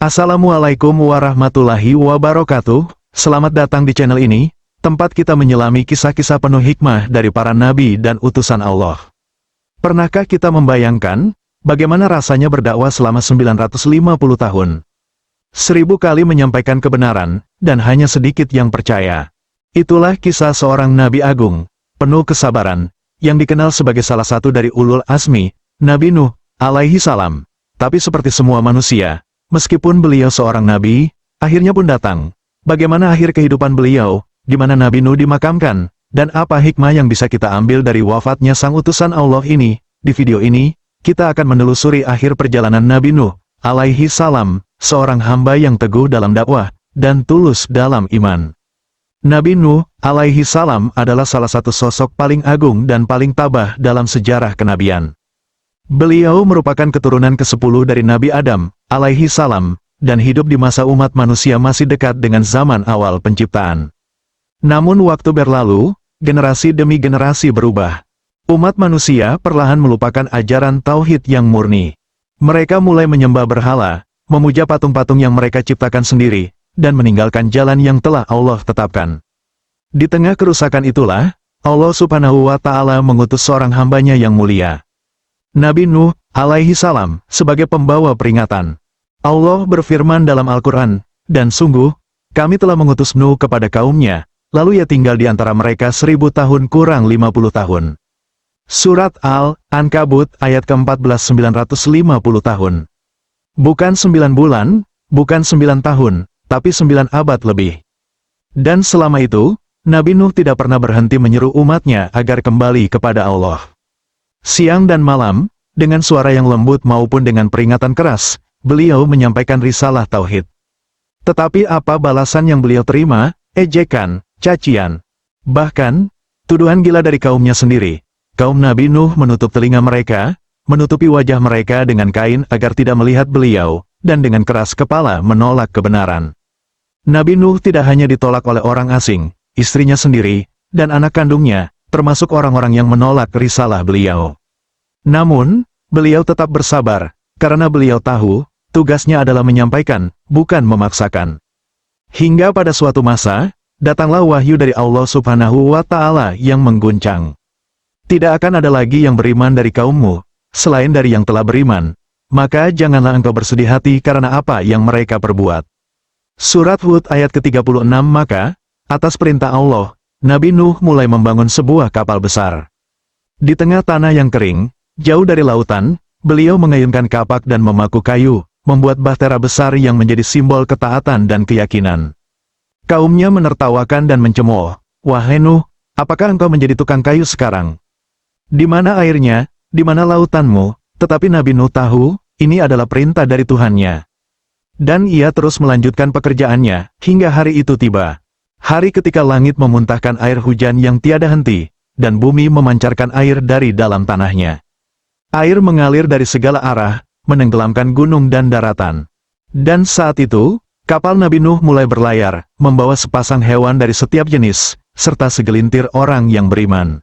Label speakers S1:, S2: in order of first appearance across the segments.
S1: Assalamualaikum warahmatullahi wabarakatuh. Selamat datang di channel ini, tempat kita menyelami kisah-kisah penuh hikmah dari para nabi dan utusan Allah. Pernahkah kita membayangkan bagaimana rasanya berdakwah selama 950 tahun? 1000 kali menyampaikan kebenaran, dan hanya sedikit yang percaya. Itulah kisah seorang nabi agung, penuh kesabaran, yang dikenal sebagai salah satu dari ulul azmi, Nabi Nuh, alaihi salam. Tapi seperti semua manusia, meskipun beliau seorang nabi, akhirnya pun datang. Bagaimana akhir kehidupan beliau, di mana Nabi Nuh dimakamkan, dan apa hikmah yang bisa kita ambil dari wafatnya sang utusan Allah ini? Di video ini, kita akan menelusuri akhir perjalanan Nabi Nuh, alaihi salam, seorang hamba yang teguh dalam dakwah, dan tulus dalam iman. Nabi Nuh, alaihi salam adalah salah satu sosok paling agung dan paling tabah dalam sejarah kenabian. Beliau merupakan keturunan ke-10 dari Nabi Adam, alaihi salam, dan hidup di masa umat manusia masih dekat dengan zaman awal penciptaan. Namun waktu berlalu, generasi demi generasi berubah. Umat manusia perlahan melupakan ajaran tauhid yang murni. Mereka mulai menyembah berhala, memuja patung-patung yang mereka ciptakan sendiri, dan meninggalkan jalan yang telah Allah tetapkan. Di tengah kerusakan itulah, Allah subhanahu wa ta'ala mengutus seorang hambanya yang mulia, Nabi Nuh, alaihi salam, sebagai pembawa peringatan. Allah berfirman dalam Al-Quran, dan sungguh, kami telah mengutus Nuh kepada kaumnya, lalu ia tinggal di antara mereka 1000 tahun kurang 50 tahun. Surat Al-Ankabut ayat ke-14 950 tahun. Bukan 9 bulan, bukan 9 tahun, tapi 9 abad lebih. Dan selama itu, Nabi Nuh tidak pernah berhenti menyeru umatnya agar kembali kepada Allah. Siang dan malam, dengan suara yang lembut maupun dengan peringatan keras, beliau menyampaikan risalah tauhid. Tetapi apa balasan yang beliau terima? Ejekan, cacian, bahkan tuduhan gila dari kaumnya sendiri. Kaum Nabi Nuh menutup telinga mereka, menutupi wajah mereka dengan kain agar tidak melihat beliau, dan dengan keras kepala menolak kebenaran. Nabi Nuh tidak hanya ditolak oleh orang asing, istrinya sendiri, dan anak kandungnya, termasuk orang-orang yang menolak risalah beliau. Namun, beliau tetap bersabar, karena beliau tahu, tugasnya adalah menyampaikan, bukan memaksakan. Hingga pada suatu masa, datanglah wahyu dari Allah subhanahu wa ta'ala yang mengguncang. Tidak akan ada lagi yang beriman dari kaummu, selain dari yang telah beriman, maka janganlah engkau bersedih hati karena apa yang mereka perbuat. Surat Hud ayat ke-36. Maka, atas perintah Allah, Nabi Nuh mulai membangun sebuah kapal besar. Di tengah tanah yang kering, jauh dari lautan, beliau mengayunkan kapak dan memaku kayu, membuat bahtera besar yang menjadi simbol ketaatan dan keyakinan. Kaumnya menertawakan dan mencemooh, "Wahai Nuh, apakah engkau menjadi tukang kayu sekarang? Di mana airnya, di mana lautanmu?" Tetapi Nabi Nuh tahu, ini adalah perintah dari Tuhannya. Dan ia terus melanjutkan pekerjaannya, hingga hari itu tiba. Hari ketika langit memuntahkan air hujan yang tiada henti, dan bumi memancarkan air dari dalam tanahnya. Air mengalir dari segala arah, menenggelamkan gunung dan daratan. Dan saat itu, kapal Nabi Nuh mulai berlayar, membawa sepasang hewan dari setiap jenis, serta segelintir orang yang beriman.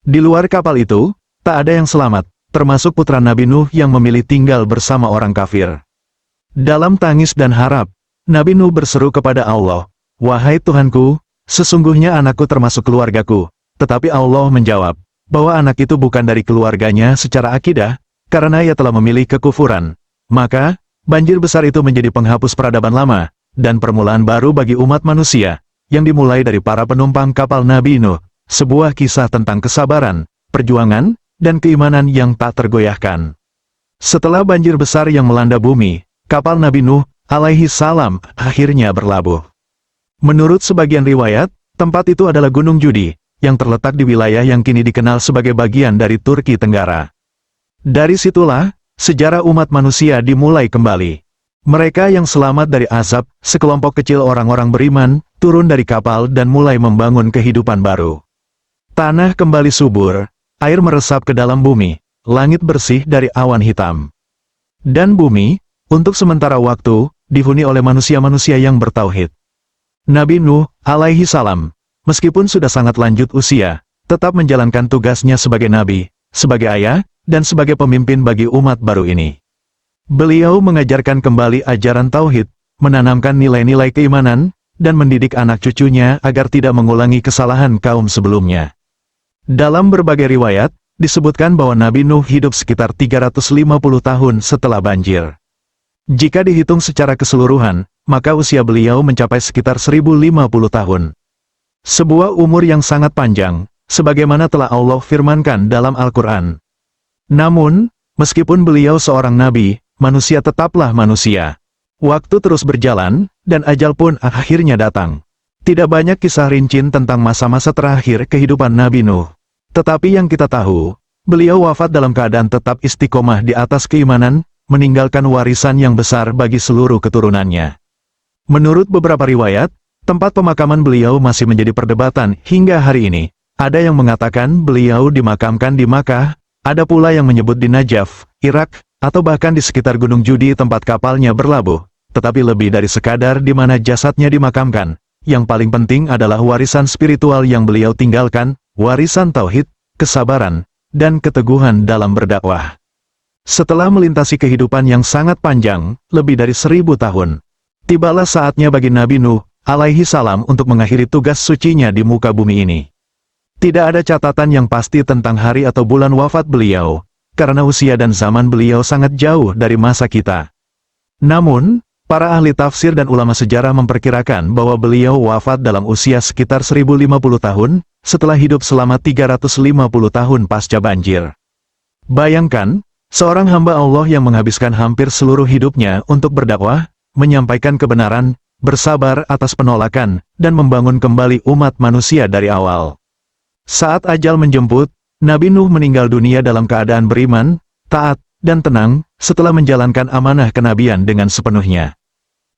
S1: Di luar kapal itu, tak ada yang selamat, termasuk putra Nabi Nuh yang memilih tinggal bersama orang kafir. Dalam tangis dan harap, Nabi Nuh berseru kepada Allah, "Wahai Tuhanku, sesungguhnya anakku termasuk keluargaku." Tetapi Allah menjawab, bahwa anak itu bukan dari keluarganya secara akidah, karena ia telah memilih kekufuran. Maka, banjir besar itu menjadi penghapus peradaban lama, dan permulaan baru bagi umat manusia, yang dimulai dari para penumpang kapal Nabi Nuh, sebuah kisah tentang kesabaran, perjuangan, dan keimanan yang tak tergoyahkan. Setelah banjir besar yang melanda bumi, kapal Nabi Nuh, alaihi salam, akhirnya berlabuh. Menurut sebagian riwayat, tempat itu adalah Gunung Judi, yang terletak di wilayah yang kini dikenal sebagai bagian dari Turki Tenggara. Dari situlah, sejarah umat manusia dimulai kembali. Mereka yang selamat dari azab, sekelompok kecil orang-orang beriman, turun dari kapal dan mulai membangun kehidupan baru. Tanah kembali subur, air meresap ke dalam bumi, langit bersih dari awan hitam. Dan bumi, untuk sementara waktu, dihuni oleh manusia-manusia yang bertauhid. Nabi Nuh, alaihi salam, meskipun sudah sangat lanjut usia, tetap menjalankan tugasnya sebagai nabi, sebagai ayah, dan sebagai pemimpin bagi umat baru ini. Beliau mengajarkan kembali ajaran tauhid, menanamkan nilai-nilai keimanan, dan mendidik anak cucunya agar tidak mengulangi kesalahan kaum sebelumnya. Dalam berbagai riwayat, disebutkan bahwa Nabi Nuh hidup sekitar 350 tahun setelah banjir. Jika dihitung secara keseluruhan, maka usia beliau mencapai sekitar 1050 tahun. Sebuah umur yang sangat panjang, sebagaimana telah Allah firmankan dalam Al-Quran. Namun, meskipun beliau seorang nabi, manusia tetaplah manusia. Waktu terus berjalan, dan ajal pun akhirnya datang. Tidak banyak kisah rinci tentang masa-masa terakhir kehidupan Nabi Nuh. Tetapi yang kita tahu, beliau wafat dalam keadaan tetap istiqomah di atas keimanan, meninggalkan warisan yang besar bagi seluruh keturunannya. Menurut beberapa riwayat, tempat pemakaman beliau masih menjadi perdebatan hingga hari ini. Ada yang mengatakan beliau dimakamkan di Makkah, ada pula yang menyebut di Najaf, Irak, atau bahkan di sekitar Gunung Judi tempat kapalnya berlabuh. Tetapi lebih dari sekadar di mana jasadnya dimakamkan, yang paling penting adalah warisan spiritual yang beliau tinggalkan, warisan tauhid, kesabaran, dan keteguhan dalam berdakwah. Setelah melintasi kehidupan yang sangat panjang, lebih dari 1000 tahun, tibalah saatnya bagi Nabi Nuh, alaihi salam untuk mengakhiri tugas sucinya di muka bumi ini. Tidak ada catatan yang pasti tentang hari atau bulan wafat beliau, karena usia dan zaman beliau sangat jauh dari masa kita. Namun, para ahli tafsir dan ulama sejarah memperkirakan bahwa beliau wafat dalam usia sekitar 1050 tahun, setelah hidup selama 350 tahun pasca banjir. Bayangkan, seorang hamba Allah yang menghabiskan hampir seluruh hidupnya untuk berdakwah, menyampaikan kebenaran, bersabar atas penolakan, dan membangun kembali umat manusia dari awal. Saat ajal menjemput, Nabi Nuh meninggal dunia dalam keadaan beriman, taat, dan tenang, setelah menjalankan amanah kenabian dengan sepenuhnya.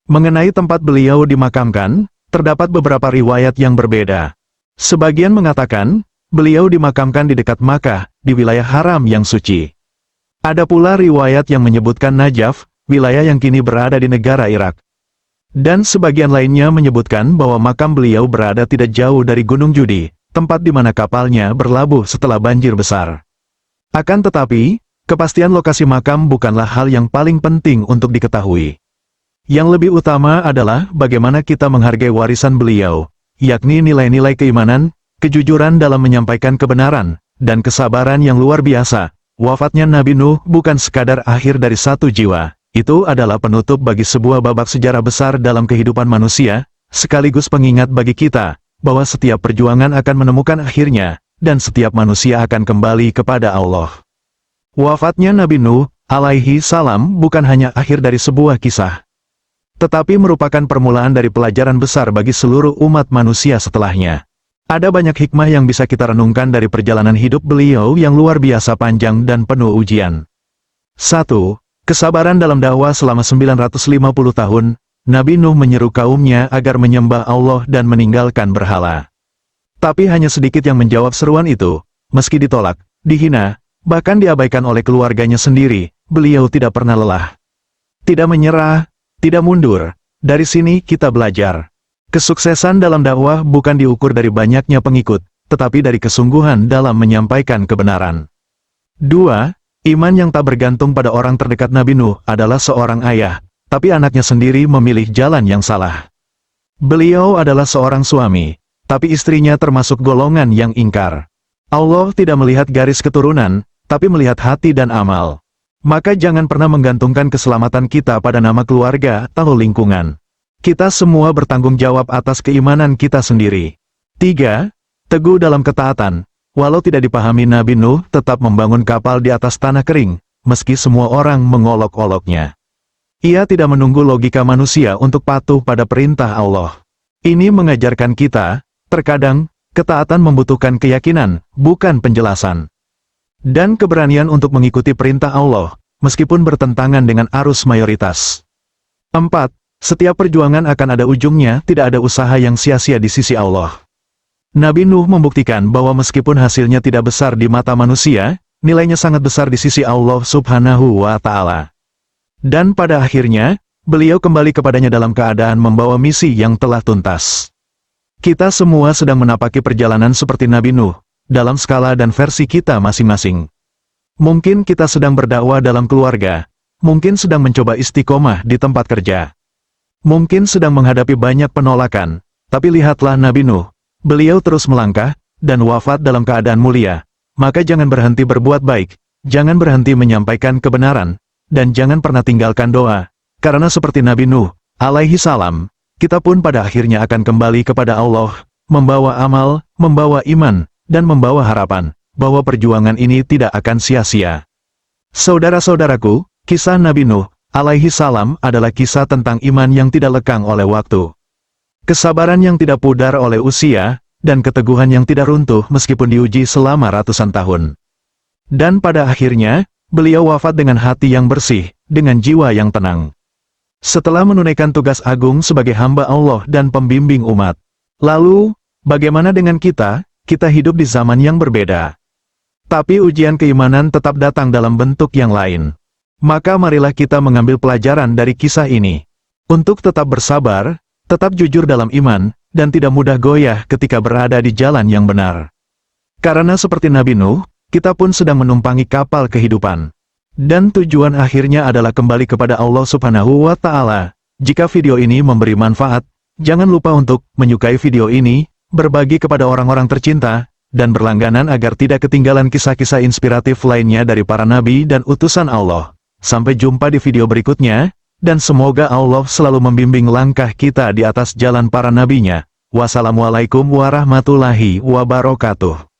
S1: Mengenai tempat beliau dimakamkan, terdapat beberapa riwayat yang berbeda. Sebagian mengatakan, beliau dimakamkan di dekat Makkah, di wilayah haram yang suci. Ada pula riwayat yang menyebutkan Najaf, wilayah yang kini berada di negara Irak. Dan sebagian lainnya menyebutkan bahwa makam beliau berada tidak jauh dari Gunung Judi, tempat di mana kapalnya berlabuh setelah banjir besar. Akan tetapi, kepastian lokasi makam bukanlah hal yang paling penting untuk diketahui. Yang lebih utama adalah bagaimana kita menghargai warisan beliau, yakni nilai-nilai keimanan, kejujuran dalam menyampaikan kebenaran, dan kesabaran yang luar biasa. Wafatnya Nabi Nuh bukan sekadar akhir dari satu jiwa, itu adalah penutup bagi sebuah babak sejarah besar dalam kehidupan manusia, sekaligus pengingat bagi kita, bahwa setiap perjuangan akan menemukan akhirnya, dan setiap manusia akan kembali kepada Allah. Wafatnya Nabi Nuh, alaihi salam, bukan hanya akhir dari sebuah kisah, tetapi merupakan permulaan dari pelajaran besar bagi seluruh umat manusia setelahnya. Ada banyak hikmah yang bisa kita renungkan dari perjalanan hidup beliau yang luar biasa panjang dan penuh ujian. 1. Kesabaran dalam dakwah selama 950 tahun, Nabi Nuh menyeru kaumnya agar menyembah Allah dan meninggalkan berhala. Tapi hanya sedikit yang menjawab seruan itu, meski ditolak, dihina, bahkan diabaikan oleh keluarganya sendiri, beliau tidak pernah lelah. Tidak menyerah, tidak mundur. Dari sini kita belajar. Kesuksesan dalam dakwah bukan diukur dari banyaknya pengikut, tetapi dari kesungguhan dalam menyampaikan kebenaran. 2. Iman yang tak bergantung pada orang terdekat Nabi Nuh adalah seorang ayah, tapi anaknya sendiri memilih jalan yang salah. Beliau adalah seorang suami, tapi istrinya termasuk golongan yang ingkar. Allah tidak melihat garis keturunan, tapi melihat hati dan amal. Maka jangan pernah menggantungkan keselamatan kita pada nama keluarga atau lingkungan. Kita semua bertanggung jawab atas keimanan kita sendiri. 3. Teguh dalam ketaatan. Walau tidak dipahami, Nabi Nuh tetap membangun kapal di atas tanah kering, meski semua orang mengolok-oloknya. Ia tidak menunggu logika manusia untuk patuh pada perintah Allah. Ini mengajarkan kita, terkadang, ketaatan membutuhkan keyakinan, bukan penjelasan. Dan keberanian untuk mengikuti perintah Allah, meskipun bertentangan dengan arus mayoritas. 4. Setiap perjuangan akan ada ujungnya, tidak ada usaha yang sia-sia di sisi Allah. Nabi Nuh membuktikan bahwa meskipun hasilnya tidak besar di mata manusia, nilainya sangat besar di sisi Allah Subhanahu wa Ta'ala. Dan pada akhirnya, beliau kembali kepadanya dalam keadaan membawa misi yang telah tuntas. Kita semua sedang menapaki perjalanan seperti Nabi Nuh, dalam skala dan versi kita masing-masing. Mungkin kita sedang berdakwah dalam keluarga, mungkin sedang mencoba istiqomah di tempat kerja. Mungkin sedang menghadapi banyak penolakan, tapi lihatlah Nabi Nuh. Beliau terus melangkah, dan wafat dalam keadaan mulia. Maka jangan berhenti berbuat baik, jangan berhenti menyampaikan kebenaran, dan jangan pernah tinggalkan doa. Karena seperti Nabi Nuh, alaihi salam, kita pun pada akhirnya akan kembali kepada Allah, membawa amal, membawa iman, dan membawa harapan, bahwa perjuangan ini tidak akan sia-sia. Saudara-saudaraku, kisah Nabi Nuh, alaihi salam adalah kisah tentang iman yang tidak lekang oleh waktu. Kesabaran yang tidak pudar oleh usia, dan keteguhan yang tidak runtuh meskipun diuji selama ratusan tahun. Dan pada akhirnya, beliau wafat dengan hati yang bersih, dengan jiwa yang tenang. Setelah menunaikan tugas agung sebagai hamba Allah dan pembimbing umat. Lalu, bagaimana dengan kita? Kita hidup di zaman yang berbeda. Tapi ujian keimanan tetap datang dalam bentuk yang lain. Maka marilah kita mengambil pelajaran dari kisah ini. Untuk tetap bersabar, tetap jujur dalam iman, dan tidak mudah goyah ketika berada di jalan yang benar. Karena seperti Nabi Nuh, kita pun sedang menumpangi kapal kehidupan. Dan tujuan akhirnya adalah kembali kepada Allah Subhanahu wa Ta'ala. Jika video ini memberi manfaat, jangan lupa untuk menyukai video ini, berbagi kepada orang-orang tercinta, dan berlangganan agar tidak ketinggalan kisah-kisah inspiratif lainnya dari para nabi dan utusan Allah. Sampai jumpa di video berikutnya, dan semoga Allah selalu membimbing langkah kita di atas jalan para nabinya. Wassalamualaikum warahmatullahi wabarakatuh.